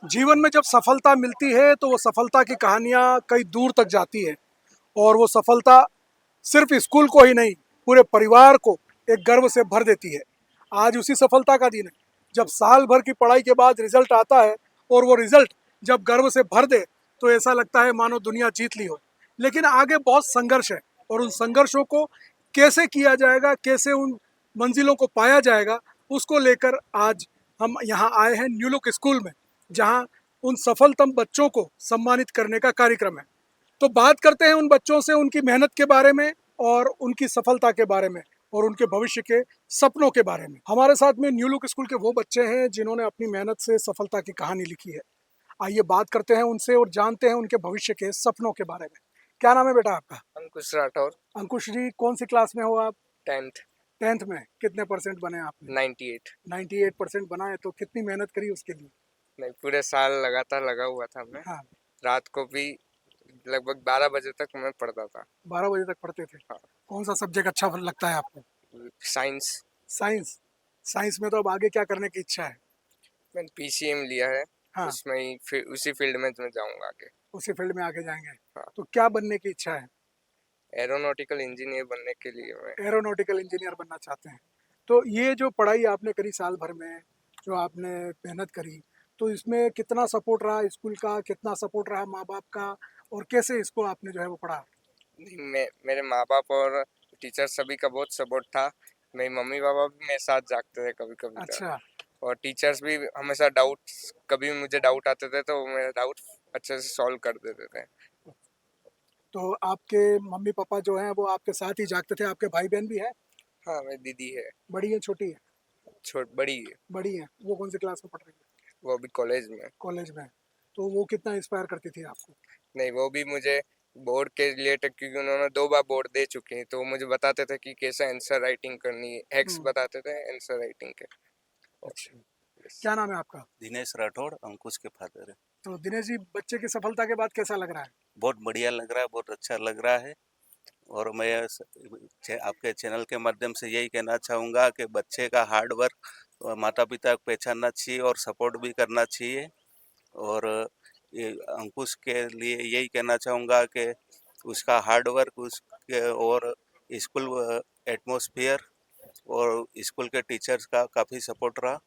जीवन में जब सफलता मिलती है तो वो सफलता की कहानियाँ कई दूर तक जाती है और वो सफलता सिर्फ स्कूल को ही नहीं पूरे परिवार को एक गर्व से भर देती है। आज उसी सफलता का दिन है जब साल भर की पढ़ाई के बाद रिजल्ट आता है और वो रिजल्ट जब गर्व से भर दे तो ऐसा लगता है मानो दुनिया जीत ली हो। लेकिन आगे बहुत संघर्ष है और उन संघर्षों को कैसे किया जाएगा, कैसे उन मंजिलों को पाया जाएगा, उसको लेकर आज हम यहाँ आए हैं न्यू लुक स्कूल में, जहाँ उन सफलतम बच्चों को सम्मानित करने का कार्यक्रम है। तो बात करते हैं उन बच्चों से उनकी मेहनत के बारे में और उनकी सफलता के बारे में और उनके भविष्य के सपनों के बारे में। हमारे साथ में न्यू लुक स्कूल के वो बच्चे हैं जिन्होंने अपनी मेहनत से सफलता की कहानी लिखी है। आइए बात करते हैं उनसे और जानते हैं उनके भविष्य के सपनों के बारे में। क्या नाम है बेटा आपका? अंकुश राठौर। अंकुश जी, कौन सी क्लास में हो आप? 10th। 10th में। कितने परसेंट बने आपने? 98। 98% बनाए। तो कितनी मेहनत करी उसके लिए? नहीं, पूरे साल लगातार लगा हुआ था मैं। हाँ। रात को भी लगभग 12 बजे तक मैं पढ़ता था। 12 बजे तक पढ़ते थे? हाँ। कौन सा सब्जेक्ट अच्छा लगता है आपको? साइंस। साइंस। साइंस में तो अब आगे क्या करने की इच्छा है? मैंने पीसीएम लिया है। हाँ। उसमें ही फिर उसी फील्ड में मैं जाऊंगा आगे। उसी फील्ड में आगे जाएंगे? हाँ। तो क्या बनने की इच्छा है? एरोनॉटिकल इंजीनियर बनने के लिए मैं। एरोनॉटिकल इंजीनियर बनना चाहते हैं। तो ये जो पढ़ाई आपने करी साल भर में, जो आपने मेहनत करी, तो इसमें कितना सपोर्ट रहा स्कूल का, कितना सपोर्ट रहा माँ बाप का, और कैसे इसको आपने जो है वो पढ़ा? मेरे माँ बाप और टीचर सभी का बहुत सपोर्ट था। मेरी मम्मी पापा भी मेरे साथ जागते थे कभी कभी तक। अच्छा। और टीचर्स भी हमेशा डाउट्स, कभी भी मुझे डाउट आते थे तो वो मेरे डाउट अच्छे से सॉल्व कर देते थे। तो आपके मम्मी पापा जो हैं वो आपके साथ ही जागते थे? आपके भाई बहन भी है? हाँ, मेरी दीदी है। बड़ी है छोटी है? बड़ी है। बड़ी है। वो कौन सी क्लास में पढ़ रही है? वो अभी कॉलेज में। कॉलेज में। तो वो कितना इंस्पायर करती थी आपको? नहीं, वो भी मुझे बोर्ड के रिलेटेड, क्योंकि उन्होंने 2 बार बोर्ड दे चुके हैं, तो वो मुझे बताते थे कि कैसे आंसर राइटिंग करनी है। हैक्स बताते थे आंसर राइटिंग के। अच्छा। क्या नाम है आपका? दिनेश राठौड़, अंकुश के फादर है। तो दिनेश जी, बच्चे की सफलता के बाद कैसा लग रहा है? बहुत बढ़िया लग रहा है, बहुत अच्छा लग रहा है। और मैं आपके चैनल के माध्यम से यही कहना चाहूँगा कि बच्चे का हार्ड वर्क माता पिता को पहचानना चाहिए और सपोर्ट भी करना चाहिए। और ये अंकुश के लिए यही कहना चाहूँगा कि उसका हार्ड वर्क, उसके और स्कूल एटमॉस्फेयर और स्कूल के टीचर्स का काफ़ी सपोर्ट रहा।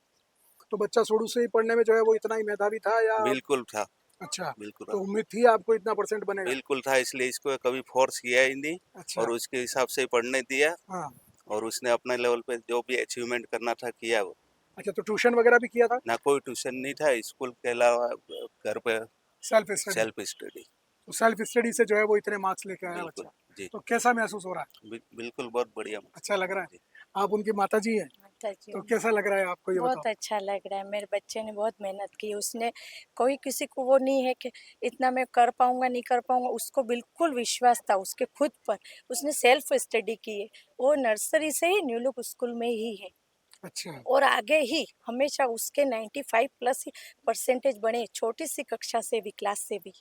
तो बच्चा शुरू से ही पढ़ने में जो है वो इतना ही मेधावी था या? बिल्कुल था। अच्छा। बिल्कुल तो उम्मीद थी आपको इतना परसेंट बनेगा? बिल्कुल था, इसलिए इसको कभी फोर्स किया ही नहीं अच्छा। और उसके हिसाब से ही पढ़ने दिया। हाँ। और उसने अपने लेवल पे जो भी अचीवमेंट करना था किया वो। अच्छा, तो ट्यूशन वगैरह भी किया था? ना कोई ट्यूशन नहीं था, स्कूल के अलावा घर पे सेल्फ स्टडी। Self study. तो सेल्फ स्टडी से जो है वो इतने मार्क्स लेके आया बिल्कुल बच्चा। जी। तो कैसा महसूस हो रहा है? बिल्कुल बहुत बढ़िया। अच्छा लग रहा जी। है? आप उनकी माता जी हैं, तो कैसा लग रहा है आपको, ये बहुत बताओ? अच्छा लग रहा है। मेरे बच्चे ने बहुत मेहनत की। उसने कोई किसी को वो नहीं है कि इतना मैं कर पाऊंगा नहीं कर पाऊंगा, उसको बिल्कुल विश्वास था उसके खुद पर। उसने सेल्फ स्टडी की है। वो नर्सरी से ही न्यू लुक स्कूल में ही है अच्छा। और आगे ही हमेशा उसके 95 प्लस ही परसेंटेज बने, छोटी सी कक्षा से भी, क्लास से भी।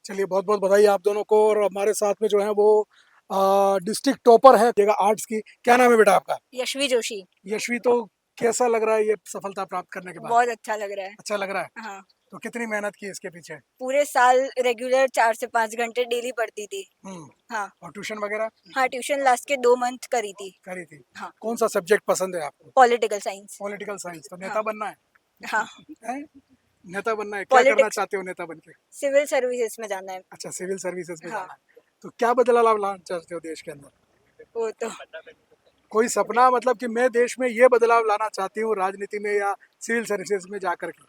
चलिए, बहुत बहुत बधाई आप दोनों को। और हमारे साथ में जो है वो डिस्ट्रिक्ट टॉपर है आर्ट्स की। क्या नाम है बेटा आपका? यशवी जोशी। यशवी, तो कैसा लग रहा है ये सफलता प्राप्त करने के बाद? बहुत अच्छा लग रहा है। अच्छा लग रहा है? हाँ, तो कितनी मेहनत की इसके पीछे? पूरे साल रेगुलर 4 से 5 घंटे डेली पढ़ती थी। हाँ। और ट्यूशन वगैरह? हाँ, ट्यूशन लास्ट के 2 मंथ करी थी। करी थी। हाँ। कौन सा सब्जेक्ट पसंद है आपको? Political science. Political science. तो नेता हाँ। बनना है? हाँ, हैं? नेता बनना है? क्या करना पॉलिटिक्स, चाहते हो नेता बन के? सिविल सर्विसेज में जाना है। अच्छा, सिविल सर्विसेज में हाँ। जाना है। तो क्या बदलाव लाना चाहते हो देश के अंदर? वो तो कोई सपना, मतलब कि मैं देश में ये बदलाव लाना चाहती हूँ राजनीति में या सिविल सर्विसेज में जाकर के?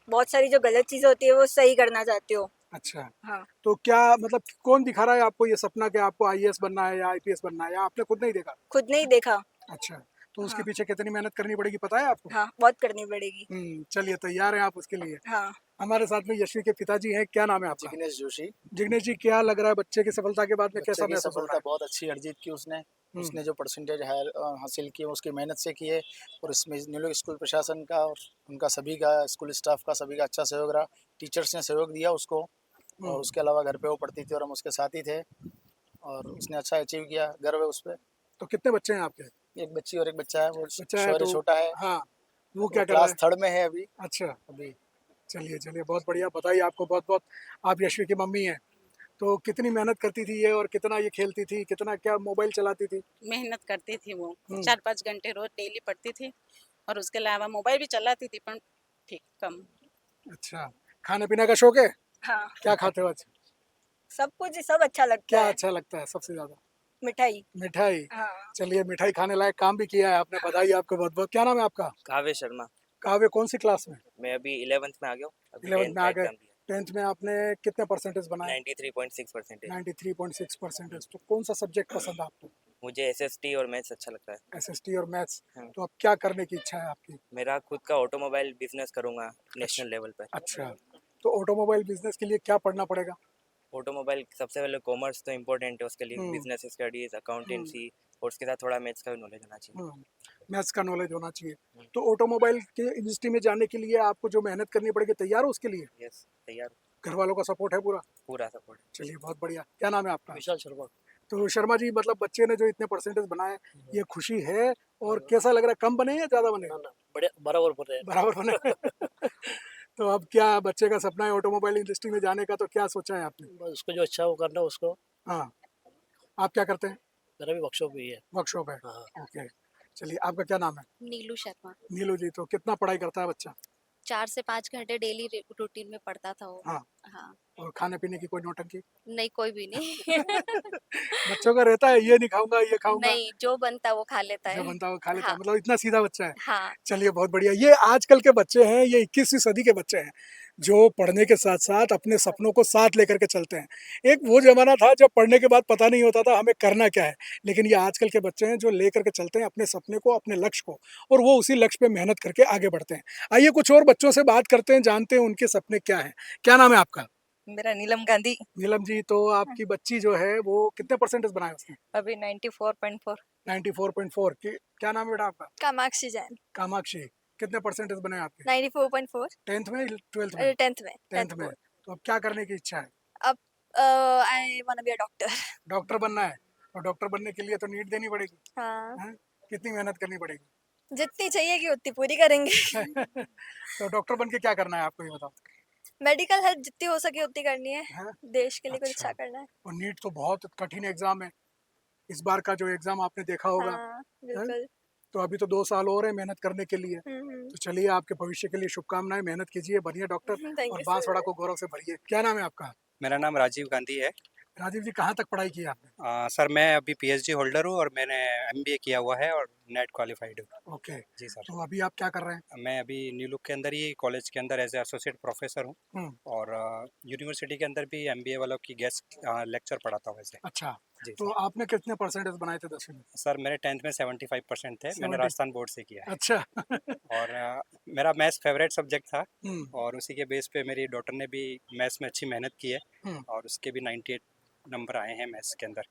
बहुत सारी जो गलत चीजें होती है वो सही करना चाहती हो। अच्छा। हाँ, तो क्या मतलब कौन दिखा रहा है आपको ये सपना कि आपको आईएएस बनना है या आईपीएस बनना है, या आपने खुद नहीं देखा? खुद नहीं देखा। अच्छा। तो उसके हाँ। पीछे कितनी मेहनत करनी पड़ेगी पता है आपको? हाँ, बहुत करनी पड़ेगी। चलिए, तैयार हैं आप उसके लिए? हाँ। हमारे साथ में यशवी के पिताजी हैं। क्या नाम है आपका? जिग्नेश जोशी। जिग्नेश जी, क्या लग रहा है बच्चे की सफलता के बाद में, बच्चे कैसा की महसूस हो रहा सफलता है? बहुत अच्छी अर्जित की उसने। हम्म। उसने जो परसेंटेज हासिल किए उसकी मेहनत से किए। और इसमें न्यू लुक स्कूल प्रशासन का और उनका सभी का, स्कूल स्टाफ का सभी का अच्छा सहयोग रहा। टीचर्स ने सहयोग दिया उसको। और उसके अलावा घर पे वो पढ़ती थी और हम उसके साथ ही थे। और उसने अच्छा अचीव किया, गर्व है उस पर। तो कितने बच्चे हैं आपके? एक बच्ची और एक बच्चा है, वो बच्चा है शौर्य तो? छोटा है। हाँ। वो वो क्या कर रहा क्लास है? 3rd में है अभी। अच्छा। अभी चलिए चलिए, बहुत बढ़िया, बधाई आपको बहुत बहुत। आप यशवी की मम्मी हैं, तो कितनी मेहनत करती थी ये, और कितना ये खेलती थी, कितना क्या मोबाइल चलाती थी? मेहनत करती थी वो, हम्म। 4-5 घंटे रोज डेली पढ़ती थी और उसके अलावा मोबाइल भी चलाती थी पर ठीक कम। अच्छा, खाने पीने का शौक है? हाँ, क्या खाते हो आज? सब कुछ सब अच्छा लगता क्या है। अच्छा लगता है सबसे ज्यादा? मिठाई। मिठाई। हाँ। चलिए, मिठाई खाने लायक काम भी किया है आपने, बधाई आपको बहुत बहुत। क्या नाम है आपका? काव्य शर्मा। काव्य, कौन सी क्लास में? मैं अभी 11th में आ गया हूँ, अभी 11th 10th में का आ गए। एग्जाम दिया। 10th में आपने कितने परसेंटेज बनाए? 93.6%। 93.6%। तो कौन सा सब्जेक्ट पसंद है आपको? मुझे एसएसटी और मैथ्स अच्छा लगता है। एसएसटी और मैथ्स। हाँ। तो अब क्या करने की इच्छा है आपकी? मेरा खुद का ऑटोमोबाइल बिजनेस करूंगा नेशनल लेवल पर। अच्छा, तो ऑटोमोबाइल बिजनेस के लिए क्या पढ़ना पड़ेगा? ऑटोमोबाइल सबसे पहले कॉमर्स तो इम्पोर्टेंट है, उसके लिए हम्म। बिजनेस स्टडीज, अकाउंटेंसी और उसके साथ थोड़ा मैथ्स का भी नॉलेज होना चाहिए। मैथ्स का नॉलेज होना चाहिए। तो ऑटोमोबाइल के इंडस्ट्री में जाने के लिए आपको जो मेहनत करनी पड़ेगी, तैयार हो उसके लिए? यस, तैयार हूँ, घर वालों का सपोर्ट है पूरा? पूरा सपोर्ट। चलिए, बहुत बढ़िया। क्या नाम है आपका? विशाल शर्मा। तो शर्मा जी, मतलब बच्चे ने जो इतने परसेंटेज बनाए, ये खुशी है? और कैसा लग रहा है, कम बने या ज़्यादा बने? ना बड़े बराबर बोल रहे हैं। बराबर बने। तो अब क्या बच्चे का सपना है ऑटोमोबाइल इंडस्ट्री में जाने का, तो क्या सोचा है आपने? बस उसको जो अच्छा है वो करना है उसको। हाँ, आप क्या करते हैं? मेरा भी वर्कशॉप भी है। वर्कशॉप है। हाँ। ओके, चलिए, आपका क्या नाम है? नीलू शर्मा। नीलू जी, तो कितना पढ़ाई करता है बच्चा? 4 से 5 घंटे डेली रूटीन में पढ़ता था वो। हाँ। हाँ। और खाने पीने की कोई नौटंकी? नहीं, कोई भी नहीं। बच्चों का रहता है, ये नहीं खाऊंगा, ये खाऊंगा। नहीं, जो बनता है वो खा लेता जो है। बनता है वो खा लेता है, हाँ। मतलब इतना सीधा बच्चा है। हाँ। चलिए, बहुत बढ़िया। ये आजकल के बच्चे हैं, ये 21वीं सदी के बच्चे हैं, जो पढ़ने के साथ साथ अपने सपनों को साथ लेकर के चलते हैं। एक वो जमाना था जब पढ़ने के बाद पता नहीं होता था हमें करना क्या है, लेकिन ये आजकल के बच्चे हैं जो लेकर के चलते हैं अपने सपने को, अपने लक्ष्य को, और वो उसी लक्ष्य पे मेहनत करके आगे बढ़ते हैं। आइए कुछ और बच्चों से बात करते हैं, जानते हैं उनके सपने क्या हैं। क्या नाम है आपका? मेरा नीलम गांधी। नीलम जी, तो आपकी बच्ची जो है वो कितने परसेंटेज बनाए उसने? अभी 94.4। 94.4 की। क्या नाम है बेटा आपका? कामाक्षी जैन। कामाक्षी, कितने परसेंटेज बने आपके? 94.4। 10th में, 12th में? 10th में। 10th में। तो अब क्या करने की इच्छा है? अब I want be a doctor. Doctor बनना है। और डॉक्टर बनने के लिए तो नीट देनी पड़ेगी। हाँ, हैं? कितनी मेहनत करनी पड़ेगी? जितनी चाहिए उतनी पूरी करेंगे। तो डॉक्टर बन के क्या करना है आपको, ये बताओ। मेडिकल हेल्प जितनी हो सके उतनी करनी है। हैं? देश के लिए कुछ अच्छा। अच्छा करना है। और नीट तो बहुत कठिन एग्जाम है, इस बार का जो एग्जाम आपने देखा होगा। हाँ, बिल्कुल। तो अभी तो 2 साल और है मेहनत करने के लिए। हम्म। तो चलिए, आपके भविष्य के लिए शुभकामनाएं, मेहनत कीजिए, बनिए डॉक्टर, थैंक और यू बांसवाड़ा सर। को गौरव से भरिए। क्या नाम है आपका? मेरा नाम राजीव गांधी है। राजीव जी, कहाँ तक पढ़ाई की आपने? सर मैं अभी पीएचडी होल्डर हूँ और मैंने एमबीए किया हुआ है और नेट क्वालिफाइड हूँ। ओके, जी सर। तो अभी आप क्या कर रहे हैं? मैं अभी न्यू लुक के अंदर ही कॉलेज के अंदर एज ए एसोसिएट प्रोफेसर हूँ हम्म। और यूनिवर्सिटी के अंदर भी एमबीए वालों की गेस्ट लेक्चर पढ़ाता हूँ वैसे। अच्छा, जी तो सर। आपने कितने परसेंटेज बनाए थे 10वीं में? सर मेरे 10th में 75% थे, मैंने 70। राजस्थान बोर्ड से किया है। अच्छा। और मेरा मैथ्स फेवरेट सब्जेक्ट था हम्म। और उसी के बेस पे मेरी डॉटर ने भी मैथ्स में अच्छी मेहनत की है हम्म। और उसके भी 98 नंबर आए हैं मैथ्स के अंदर।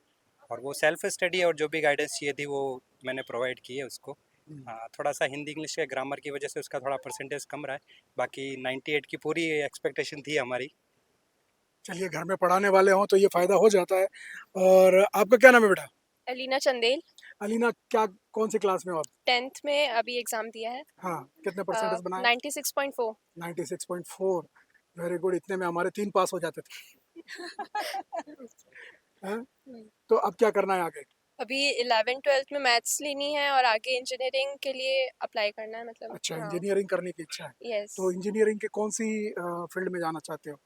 और वो सेल्फ स्टडी और जो भी गाइडेंस चाहिए थी वो मैंने प्रोवाइड की है उसको। थोड़ा सा हिंदी इंग्लिश के ग्रामर की वजह से उसका थोड़ा परसेंटेज कम रहा है, बाकी 98 की पूरी एक्सपेक्टेशन थी हमारी। चलिए, घर में पढ़ाने वाले हों तो ये फ़ायदा हो जाता है। और आपका क्या नाम है बेटा? अलीना चंदेल। अलीना, क्या कौन सी क्लास में हो आप? 10th में अभी एग्ज़ाम दिया है। हाँ, कितने परसेंटेज बनाए? 96.4। 96.4। वेरी गुड, इतने में हमारे 3 पास हो जाते थे। हैं? तो अब क्या करना है आगे? अभी 11th-12th में मैथ्स लेनी है और आगे इंजीनियरिंग के लिए अप्लाई करना है, मतलब अच्छा, हाँ। इंजीनियरिंग करने की इच्छा है। यस। तो इंजीनियरिंग के कौन सी फील्ड में जाना चाहते हो?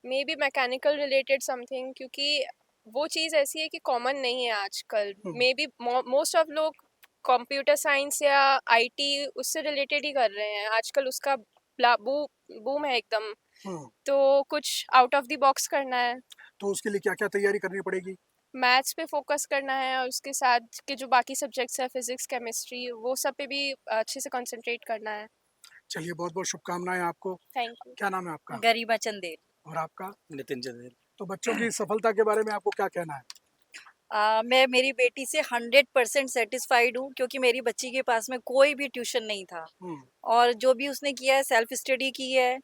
May be mechanical related something, क्योंकि वो चीज़ ऐसी है कि कॉमन नहीं है आजकल। मे बी मोस्ट ऑफ लोग कंप्यूटर साइंस या आईटी उससे रिलेटेड ही कर रहे हैं आजकल, उसका बूम है एकदम। तो कुछ आउट ऑफ द बॉक्स करना है। तो उसके लिए क्या क्या तैयारी करनी पड़ेगी? मैथ्स पे फोकस करना है और उसके साथ के जो बाकी सब्जेक्ट्स है, फिजिक्स, केमिस्ट्री, वो सब पे भी अच्छे से कंसंट्रेट करना है। चलिए, बहुत बहुत शुभकामनाएं आपको। Thank you. क्या नाम है आपका? गरिमा चंदेल। और आपका? नितिन चंदेल। तो बच्चों की सफलता के बारे में आपको क्या कहना है? मैं मेरी बेटी से 100% सेटिस्फाइड हूँ, क्योंकि मेरी बच्ची के पास में कोई भी ट्यूशन नहीं था और जो भी उसने किया है सेल्फ स्टडी की है।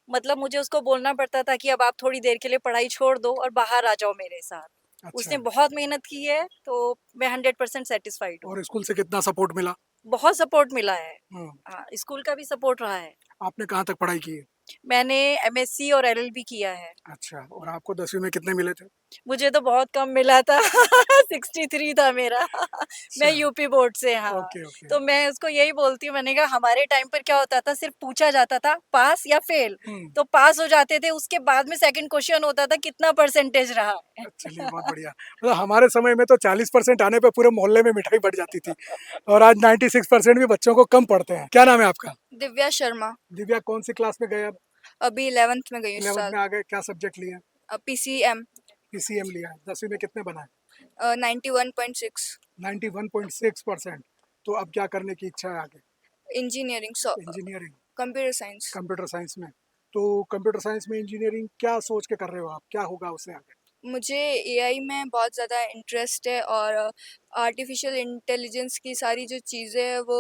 मतलब मुझे उसको बोलना पड़ता था कि अब आप थोड़ी देर के लिए पढ़ाई छोड़ दो और बाहर आ जाओ मेरे साथ। अच्छा। उसने बहुत मेहनत की है, तो मैं 100% सेटिस्फाइड हूँ। और स्कूल से कितना सपोर्ट मिला? बहुत सपोर्ट मिला है। हाँ, स्कूल का भी सपोर्ट रहा है। आपने कहाँ तक पढ़ाई की है? मैंने एमएससी और एलएलबी किया है। अच्छा, और आपको 10वीं में कितने मिले थे? मुझे तो बहुत कम मिला था 63 था मेरा मैं यूपी बोर्ड से, हाँ। Okay okay. तो मैं उसको यही बोलती हूँ, मैंने कहा हमारे टाइम पर क्या होता था, सिर्फ पूछा जाता था पास या फेल, तो पास हो जाते थे, उसके बाद में सेकंड क्वेश्चन होता था कितना परसेंटेज रहा है। चलिए बहुत बढ़िया। मतलब हमारे समय में तो 40% आने पे पूरे मोहल्ले में मिठाई बट जाती थी, और आज 96% भी बच्चों को कम पढ़ते हैं। क्या नाम है आपका? दिव्या शर्मा। दिव्या, कौन सी क्लास में गए अब? अभी 11th में गई हूँ इस 11th साल। में आ गए। क्या सब्जेक्ट लिए? पीसीएम। पीसीएम लिया है। 10वीं में कितने बनाए? 91.6। 91.6%। तो अब क्या करने की इच्छा है आगे? Engineering. Engineering, computer science. Computer science में। तो कंप्यूटर साइंस में इंजीनियरिंग क्या सोच के कर रहे हो आप? क्या होगा उससे आगे? मुझे एआई में बहुत ज़्यादा इंटरेस्ट है, और आर्टिफिशियल इंटेलिजेंस की सारी जो चीज़ें हैं वो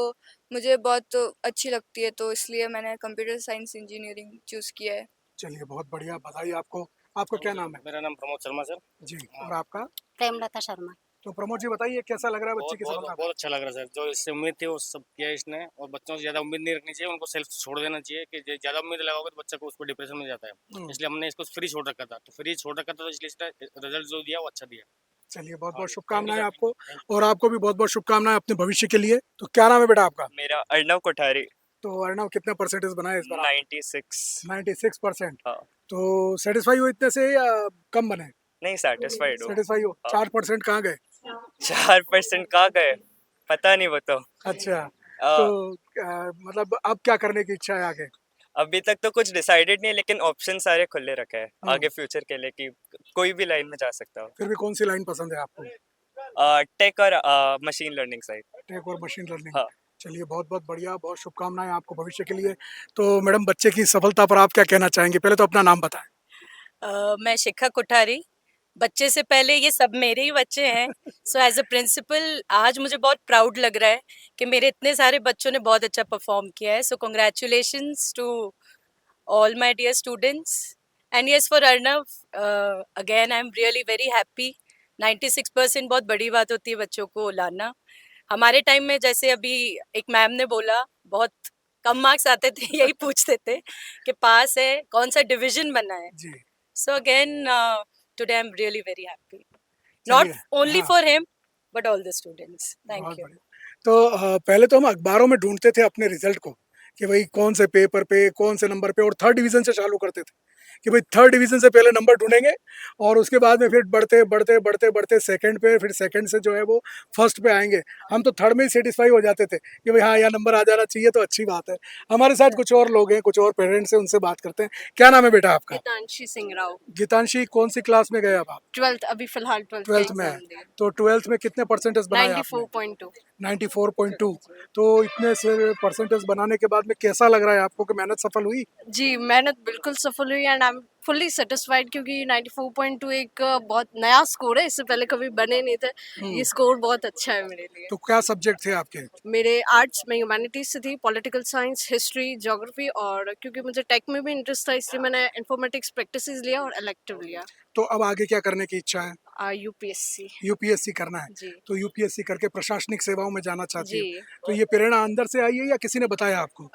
मुझे बहुत अच्छी लगती है, तो इसलिए मैंने कंप्यूटर साइंस इंजीनियरिंग चूज़ किया है। चलिए बहुत बढ़िया, बधाई आपको। आपका क्या नाम है? मेरा नाम प्रमोद शर्मा सर। जी, और आपका? प्रेमलता शर्मा। तो प्रमोद जी बताइए, कैसा लग रहा है बच्चे की बहुत सफलता? बहुत अच्छा लग रहा है सर, जो इससे उम्मीद थी वो सब किया इसने, और बच्चों से ज़्यादा उम्मीद नहीं रखनी चाहिए, उनको सेल्फ छोड़ देना चाहिए कि ज़्यादा उम्मीद लगाओगे तो बच्चा को उसको डिप्रेशन में जाता है। इसलिए हमने इसको फ्री छोड़ रखा था, तो फ्री छोड़ रखा था, तो इसलिए इसने रिजल्ट जो दिया वो अच्छा दिया। चलिए बहुत बहुत शुभकामनाएं आपको, और आपको भी बहुत बहुत शुभकामनाएं अपने भविष्य के लिए। तो क्या नाम है बेटा आपका? मेरा अर्नव कोठारी। तो अर्णव, कितने परसेंटेज बनाए इस बार? 96। 96%। हाँ। तो सेटिस्फाई हो इतने से या कम बने? नहीं, सेटिस्फाइड हो। सेटिस्फाई हो। 4% कहाँ गए? 4% कहाँ गए पता नहीं, वो तो। अच्छा, तो मतलब अब क्या करने की इच्छा है आगे? अभी तक तो कुछ डिसाइडेड नहीं है, लेकिन ऑप्शन सारे खुले रखे हैं आगे फ्यूचर के लिए, कि कोई भी लाइन में जा सकता हो। फिर भी कौन सी लाइन पसंद है आपको? टेक और मशीन लर्निंग साइड। टेक और मशीन लर्निंग। हाँ। चलिए बहुत बहुत बढ़िया, बहुत शुभकामनाएं आपको भविष्य के लिए। तो मैडम, बच्चे की सफलता पर आप क्या कहना चाहेंगे? पहले तो अपना नाम बताएं। मैं शिखा कोठारी। बच्चे से पहले ये सब मेरे ही बच्चे हैं। सो एज अ प्रिंसिपल आज मुझे बहुत प्राउड लग रहा है कि मेरे इतने सारे बच्चों ने बहुत अच्छा परफॉर्म किया है। So congratulations to all my dear students, and yes for Arnav, again I am really very happy. 96% बहुत बड़ी बात होती है बच्चों को लाना। हमारे टाइम में जैसे अभी एक मैम ने बोला, बहुत कम मार्क्स आते थे, यही पूछते थे कि पास है, कौन सा डिवीजन बना है। जी। So again, today I'm really very happy. Not चलिए, only हाँ। for him, but all the students. Thank बहुत you. बढ़िया। तो पहले तो हम अखबारों में ढूंढते थे अपने रिजल्ट को, कि भाई कौन से पेपर पे, कौन से नंबर पे, और 3rd डिवीजन से चालू करते थे कि भाई 3rd डिवीजन से पहले नंबर ढूंढेंगे, और उसके बाद में फिर बढ़ते बढ़ते बढ़ते बढ़ते सेकंड पे, फिर सेकंड से जो है वो फर्स्ट पे आएंगे। हम तो 3rd में ही सेटिस्फाई हो जाते थे कि भाई हाँ, यह नंबर आ जाना चाहिए तो अच्छी बात है। हमारे साथ कुछ और लोग हैं, कुछ और पेरेंट्स हैं, उनसे बात करते हैं। क्या नाम है बेटा आपका? गीतांशी सिंह राव। गीतांशी, कौन सी क्लास में गए अब आप? 12th, अभी फिलहाल 12th में है। तो 12th में कितने परसेंटेज बनाए आपने? 94.2। 94.2। तो इतने से परसेंटेज बनाने के बाद में कैसा लग रहा है आपको कि मेहनत सफल हुई? जी, मेहनत बिल्कुल सफल हुई, and I am fully satisfied, क्योंकि 94.2 एक बहुत नया स्कोर है, इससे पहले कभी बने नहीं थे। ये स्कोर बहुत अच्छा है मेरे लिए। तो क्या सब्जेक्ट थे आपके? मेरे आर्ट्स में ह्यूमैनिटीज से थी, पॉलिटिकल साइंस, हिस्ट्री, ज्योग्राफी, और क्योंकि मुझे टेक में भी इंटरेस्ट था इसलिए मैंने इन्फॉर्मेटिक्स प्रैक्टिसेस लिया और इलेक्टिव लिया। तो अब आगे क्या करने की इच्छा है? यूपीएससी। यूपीएससी करना है। जी। तो यूपीएससी करके प्रशासनिक सेवाओं में जाना चाहती जी। है। तो ये प्रेरणा अंदर से आई है या किसी ने बताया आपको?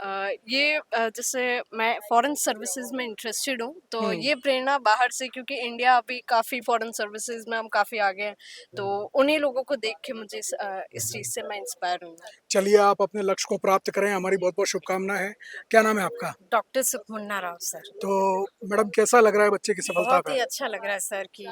जैसे मैं फॉरेन सर्विसेज में इंटरेस्टेड हूँ, तो ये प्रेरणा बाहर से, क्योंकि इंडिया अभी काफ़ी फॉरेन सर्विसेज में हम काफ़ी आगे हैं, तो उन्हीं लोगों को देख के मुझे इस चीज़ से मैं इंस्पायर हूँ। चलिए, आप अपने लक्ष्य को प्राप्त करें, हमारी बहुत बहुत शुभकामनाएं हैं। क्या नाम है आपका? Doctor Sukhmunna Rao sir. तो मैडम, कैसा लग रहा है बच्चे की सफलता बहुत पर? ही अच्छा लग रहा है सर कि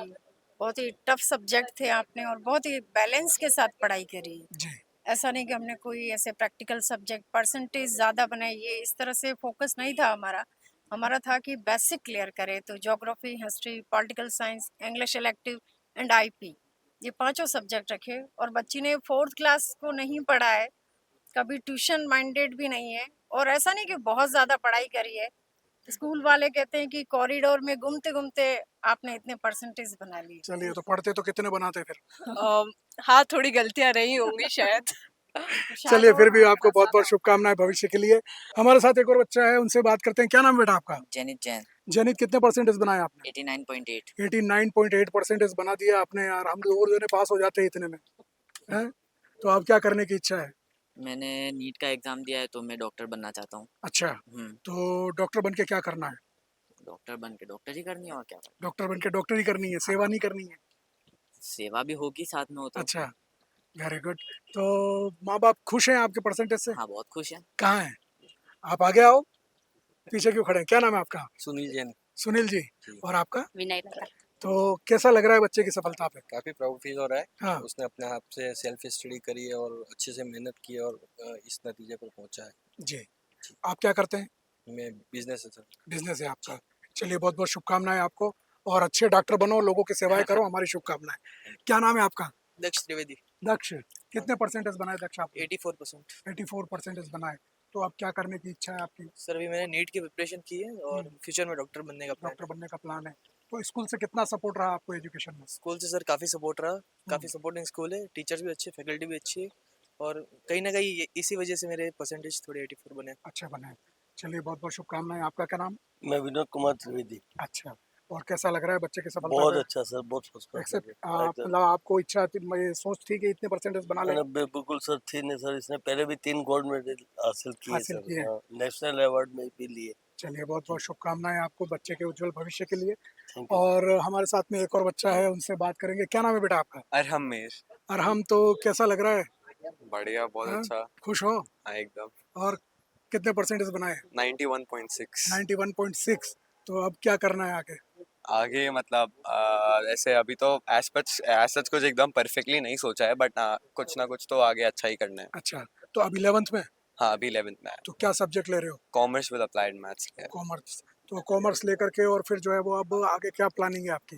बहुत ही टफ सब्जेक्ट थे आपने, और बहुत ही बैलेंस के साथ पढ़ाई करी। जी। ऐसा नहीं कि हमने कोई ऐसे प्रैक्टिकल सब्जेक्ट परसेंटेज ज़्यादा बनाई, ये इस तरह से फोकस नहीं था हमारा। हमारा था कि बेसिक क्लियर करे, तो geography, history, political science, English elective and IP, ये 5 सब्जेक्ट रखे। और बच्ची ने 4th क्लास को नहीं पढ़ा है, कभी ट्यूशन माइंडेड भी नहीं है, और ऐसा नहीं कि बहुत ज़्यादा पढ़ाई करी है। स्कूल वाले कहते हैं कि कॉरिडोर में घूमते घूमते आपने इतने परसेंटेज बना लिए। चलिए, तो पढ़ते तो कितने बनाते फिर? हाँ, थोड़ी गलतियां रही होंगी शायद। चलिए, फिर भी आपको बहुत बहुत शुभकामनाएं भविष्य के लिए। हमारे साथ एक और बच्चा है, उनसे बात करते हैं। क्या नाम बेटा आपका? जेनित जैन। जेनित, कितने परसेंटेज बनाए आपने? 89.8। 89.8 परसेंटेज बना दिया आपने यार। हम लोग और पास हो जाते हैं इतने में, हैं? तो अब क्या करने की इच्छा है? मैंने नीट का एग्ज़ाम दिया है तो मैं डॉक्टर बनना चाहता हूँ। अच्छा, तो डॉक्टर बन के क्या करना है? डॉक्टर बन के डॉक्टर ही करनी है और क्या करना डॉक्टर बन के डॉक्टरी करनी है, सेवा नहीं करनी है। है। सेवा भी होगी साथ में हो तो। अच्छा, वेरी गुड। तो माँ-बाप खुश हैं आपके परसेंटेज से? हाँ, बहुत खुश हैं। कहाँ हैं? आप आगे आओ, पीछे क्यों खड़े हैं? क्या नाम है आपका? सुनील जैन। सुनील जी। और आपका? विनय लता। तो कैसा लग रहा है बच्चे की सफलता पे? काफ़ी प्राउड फील हो रहा है। हाँ। उसने अपने आप से सेल्फ स्टडी करी है और अच्छे से मेहनत की और इस नतीजे पर पहुंचा है। जी। आप क्या करते हैं? मैं बिजनेस है सर। बिजनेस है आपका। चलिए बहुत-बहुत शुभकामनाएँ आपको और अच्छे डॉक्टर बनो, लोगों की सेवाएँ करो, हमारी शुभकामनाएँ। क्या नाम है आपका? दक्ष त्रिवेदी। दक्ष। कितने परसेंटेज बनाए दक्ष आपने? 84%। 84 परसेंटेज बनाए। तो अब क्या करने की इच्छा है आपकी? सर अभी मैंने नीट की प्रिपरेशन की है और फ्यूचर में डॉक्टर बनने का प्लान है। डॉक्टर बनने का प्लान है। तो स्कूल से कितना सपोर्ट रहा आपको एजुकेशन में? स्कूल से सर काफ़ी सपोर्ट रहा, काफ़ी सपोर्टिंग स्कूल है, टीचर्स भी अच्छे, फैकल्टी भी अच्छी है और कहीं न कहीं इसी वजह से मेरे परसेंटेज थोड़े 84 बने। अच्छा बना है। चलिए बहुत-बहुत शुभकामनाएँ। आपका क्या नाम? मैं विनोद कुमार त्रिवेदी। अच्छा। और कैसा लग रहा है बच्चे की सफलता बहुत पे? अच्छा सर, बहुत फर्स्ट क्लास एक्सेप्ट लग रहा है। एकदम। मतलब आपको इच्छा थी, मैं सोच थी कि इतने परसेंटेज बना ले? मैंने बिल्कुल सर थी नहीं सर, इसने पहले भी 3 गोल्ड मेडल हासिल किए हासिल सर। किए हैं। हाँ, नेशनल अवार्ड में भी लिए। चलिए बहुत-बहुत शुभकामनाएँ आपको बच्चे के उज्जवल भविष्य के लिए। Thank you. और हमारे साथ में एक और बच्चा है, उनसे बात करेंगे। क्या नाम है बेटा आपका? अरहम मीर। अरहम, तो कैसा लग रहा है? बढ़िया, बहुत हाँ? अच्छा। खुश हो? हाँ, एकदम। और कितने परसेंटेज बनाए? 91.6। 91.6। तो अब क्या करना है आगे? आगे मतलब ऐसे अभी तो एज सच कुछ एकदम परफेक्टली नहीं सोचा है, बट कुछ ना कुछ तो आगे अच्छा ही करना है। अच्छा, तो अब 11th में? हाँ, अभी 11th में है। तो क्या सब्जेक्ट ले रहे हो? कॉमर्स विद अप्लाइड मैथ्स है। कॉमर्स। तो कॉमर्स लेकर के और फिर जो है वो अब आगे क्या प्लानिंग है आपकी?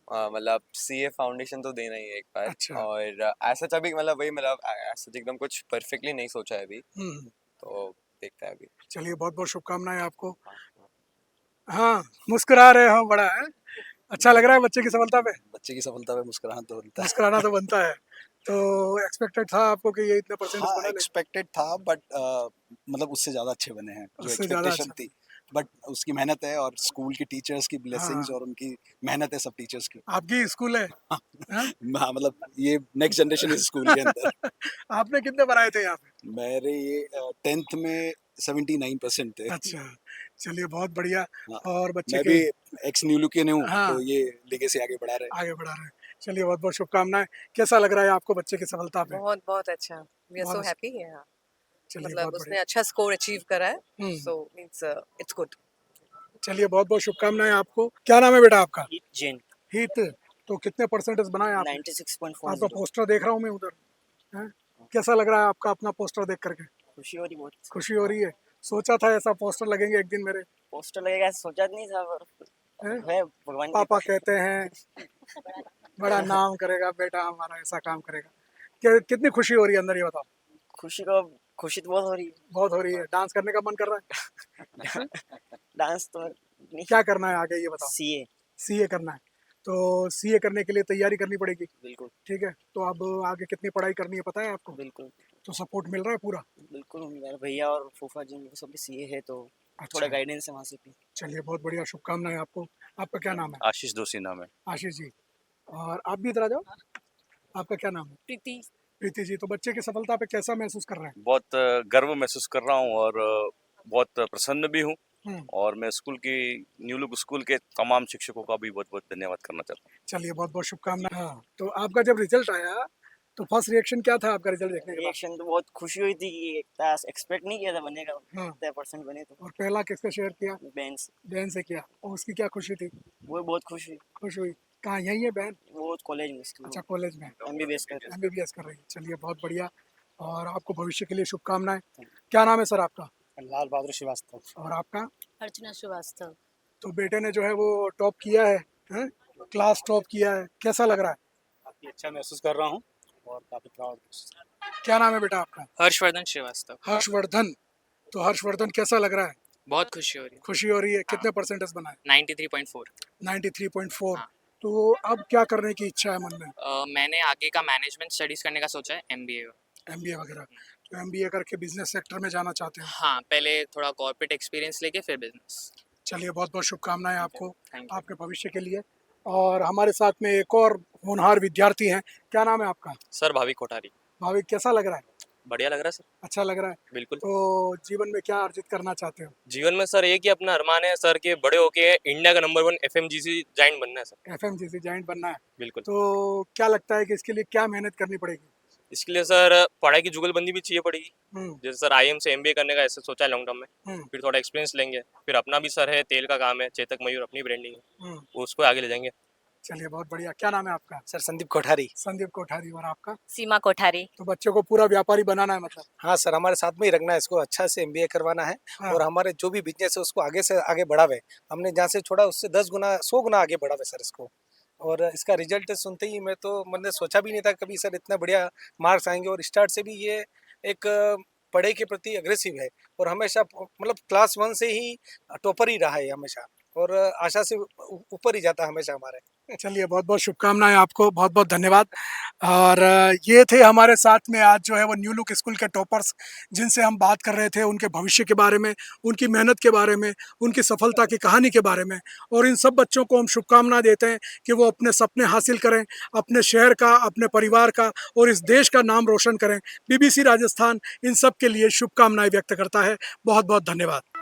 मतलब सीए फाउंडेशन तो देना ही है एक बार। अच्छा। और एज सच अभी मतलब वही मतलब एज सच एकदम कुछ परफेक्टली नहीं सोचा है अभी, तो देखता है अभी। चलिए बहुत-बहुत शुभकामनाएँ आपको। हाँ, मुस्कुरा रहे हो बड़ा है। अच्छा लग रहा है बच्चे की सफलता पे? बच्चे की सफलता पे मुस्कुराना तो बनता है। मुस्कुराना तो बनता है। तो एक्सपेक्टेड था आपको कि ये इतने परसेंटेज हाँ, बना ले? एक्सपेक्टेड था बट मतलब उससे ज़्यादा अच्छे बने हैं जो उससे ज़्यादा एक्सपेक्टेशन अच्छा। थी। बट उसकी मेहनत है और स्कूल की टीचर्स की ब्लेसिंग्स हाँ। और उनकी मेहनत है सब टीचर्स की। आपकी स्कूल है? हाँ? हाँ, मतलब ये नेक्स्ट जनरेशन इस स्कूल के अंदर। आपने कितने बनाए थे यहाँ पे? मेरे ये 10th में 79% थे। अच्छा, चलिए बहुत बढ़िया। हाँ, और बच्चे मैं के भी एक्स न्यूलुकियन हूँ हाँ। तो ये लेगेसी आगे बढ़ा रहे हैं। आगे बढ़ा रहे हैं। चलिए बहुत-बहुत शुभकामनाएँ। कैसा लग रहा है आपको बच्चे की सफलता पे? बहुत बहुत अच्छा, वी आर बहुत सो अच्छा। हैप्पी है। चलिए मतलब बहुत उसने बढ़िया। अच्छा स्कोर अचीव करा है, hmm. So means it's good. चलिए बहुत-बहुत शुभकामनाएँ आपको। क्या नाम है बेटा आपका? जैन। हित। तो कितने परसेंटेज बनाए आपने? 96.40। आपका पोस्टर देख रहा हूँ मैं उधर। हैं? कैसा लग रहा है आपका अपना पोस्टर देख करके? खुशी हो रही बहुत। खुशी हो रही है? सोचा था ऐसा पोस्टर लगेंगे एक दिन मेरे? पोस्टर लगेगा ऐसा सोचा नहीं था पर हैं? है भगवान की पापा कृपा। कहते हैं बड़ा नाम करेगा बेटा हमारा, ऐसा काम करेगा। कितनी खुशी हो रही है अंदर ये बताओ? खुशी तो बहुत हो रही है। बहुत हो रही है। डांस करने का मन कर रहा है? डांस तो नहीं। क्या करना है आगे ये बताओ? सीए। सीए करना है। तो सीए करने के लिए तैयारी करनी पड़ेगी। बिल्कुल। ठीक है, तो अब आगे कितनी पढ़ाई करनी है पता है आपको? बिल्कुल। तो सपोर्ट मिल रहा है पूरा? बिल्कुल मेरे भैया और फूफा जी वो सब भी सीए है तो अच्छा। थोड़ा गाइडेंस है वहाँ से भी। चलिए बहुत बढ़िया, शुभकामनाएं आपको। आपका क्या नाम है? आशीष दोषी नाम है। आशीष जी। और आप भी इधर आ जाओ। आपका क्या नाम है? प्रीति। प्रीति जी। तो बच्चे की सफलता पे कैसा महसूस कर रहे हैं? बहुत गर्व महसूस कर रहा हूँ और बहुत प्रसन्न भी हूँ हम्म। और मैं स्कूल की न्यू लुक स्कूल के तमाम शिक्षकों का भी बहुत बहुत धन्यवाद करना चाहता हूँ। चलिए बहुत बहुत शुभकामनाएं। हाँ, तो आपका जब रिजल्ट आया तो फर्स्ट रिएक्शन क्या था आपका रिजल्ट देखने के बाद? रिएक्शन तो बहुत खुशी हुई थी कि इतना एक्सपेक्ट नहीं किया था बनेगा। हाँ। इतना परसेंट बने तो। और पहला किससे शेयर किया? बहन से। बहन से किया। और उसकी क्या खुशी थी? वो बहुत खुश हुई। खुश हुई। कहाँ यही है बहन? वो कॉलेज में। अच्छा कॉलेज में एमबीबीएस कर रही है। एमबीबीएस कर रही है। चलिए बहुत बढ़िया और आपको भविष्य के लिए शुभकामनाएं। क्या नाम है सर आपका? लाल बहादुर श्रीवास्तव। और आपका? अर्चना श्रीवास्तव। तो बेटे ने जो है वो टॉप किया है, हैं? क्लास टॉप किया है, कैसा लग रहा है? काफ़ी अच्छा महसूस कर रहा हूँ और काफ़ी प्राउड। क्या नाम है बेटा आपका? हर्षवर्धन श्रीवास्तव। हर्षवर्धन। तो हर्षवर्धन कैसा लग रहा है? बहुत खुशी हो रही है। खुशी हो रही है। कितने परसेंटेज बनाए? 93.4। 93.4। हाँ। तो अब क्या करने की इच्छा है मन में? मैंने आगे का मैनेजमेंट स्टडीज करने का सोचा है, एमबीए। एमबीए वगैरह। तो एमबीए करके बिजनेस सेक्टर में जाना चाहते हैं? हाँ, पहले थोड़ा कॉर्पोरेट एक्सपीरियंस लेके फिर बिजनेस। चलिए बहुत बहुत शुभकामनाएं आपको थैंक यू। आपके भविष्य के लिए। और हमारे साथ में एक और होनहार विद्यार्थी हैं। क्या नाम है आपका? सर भाविक कोठारी। भाविक कैसा लग रहा है? बढ़िया लग रहा है सर। अच्छा लग रहा है। बिल्कुल। तो जीवन में क्या अर्जित करना चाहते हो? जीवन में सर एक ही अपना अरमान है सर कि बड़े होके इंडिया का नंबर 1 एफएमजीसी जाइंट बनना है सर। एफएमजीसी जाइंट बनना है। बिल्कुल। तो क्या लगता है कि इसके लिए क्या मेहनत करनी पड़ेगी? इसके लिए सर पढ़ाई की जुगलबंदी भी चाहिए पड़ेगी। हम्म, जैसे सर आईएम से एमबीए करने का ऐसे सोचा है लॉन्ग टर्म में। हम्म, फिर थोड़ा एक्सपीरियंस लेंगे, फिर अपना भी सर है तेल का काम है, चेतक मयूर अपनी ब्रांडिंग है, हम्म। उसको आगे ले जाएंगे। चलिए बहुत बढ़िया। क्या नाम है आपका? सर संदीप कोठारी। संदीप कोठारी। और आपका? सीमा कोठारी। तो बच्चे को पूरा व्यापारी बनाना है मतलब? हाँ सर, हमारे साथ में ही रखना है, इसको अच्छा से एमबीए करवाना है हाँ। और हमारे जो भी बिजनेस है उसको आगे से आगे बढ़ावे। हमने जहाँ से छोड़ा उससे 10 गुना 100 गुना आगे बढ़ावे सर इसको। और इसका रिजल्ट सुनते ही मैंने सोचा भी नहीं था कभी सर इतना बढ़िया मार्क्स आएंगे। और स्टार्ट से भी ये एक पढ़ाई के प्रति अग्रेसिव है और हमेशा मतलब क्लास 1 से ही टॉपर ही रहा है हमेशा, और आशा से ऊपर ही जाता है हमेशा हमारे। चलिए बहुत बहुत शुभकामनाएं आपको, बहुत बहुत धन्यवाद। और ये थे हमारे साथ में आज जो है वो न्यू लुक स्कूल के टॉपर्स, जिनसे हम बात कर रहे थे उनके भविष्य के बारे में, उनकी मेहनत के बारे में, उनकी सफलता की कहानी के बारे में। और इन सब बच्चों को हम शुभकामनाएं देते हैं कि वो अपने सपने हासिल करें, अपने शहर का, अपने परिवार का और इस देश का नाम रोशन करें। बीबीसी राजस्थान इन सब के लिए शुभकामनाएं व्यक्त करता है। बहुत बहुत धन्यवाद।